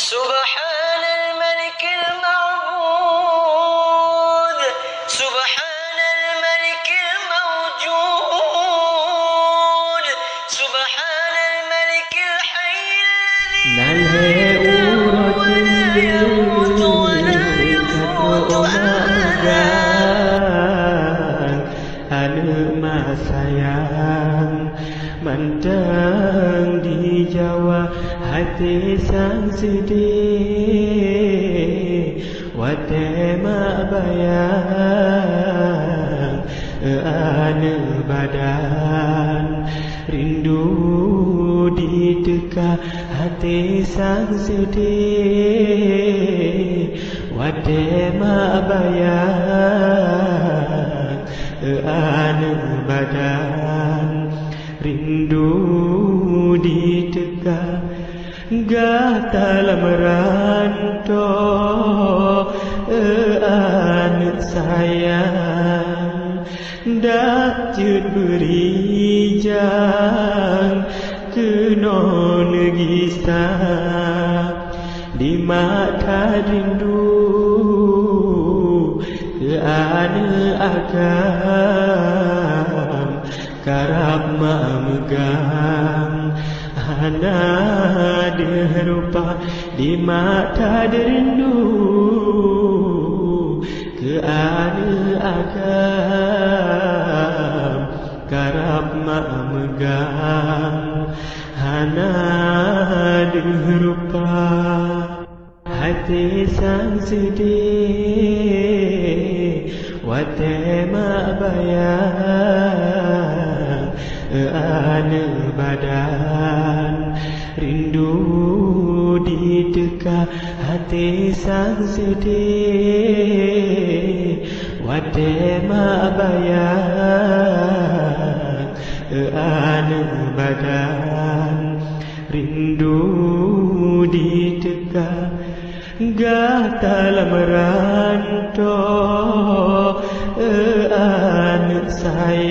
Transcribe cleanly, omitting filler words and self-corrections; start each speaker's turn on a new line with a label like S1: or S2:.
S1: سبحان الملك المعبود سبحان الملك الموجود سبحان الملك الحي الذي لا يموت ولا يفوت أبدا.
S2: Anak sayang mantang di Jawa hati sang sedih wate mak bayang anak badan rindu diteka hati sang sedih wate mak bayang anak badan rindu diteka gata merantau anak sayang dak jut berijang kena negisah di mata rindu anak agam karab memegang anak dirupa di mata rindu ke anak agam karab memegang anak dirupa hati sang sedih wate mak bayang anak badan rindu diteka hati sang sedih wate mak bayang anak badan rindu diteka gata merantau anak saya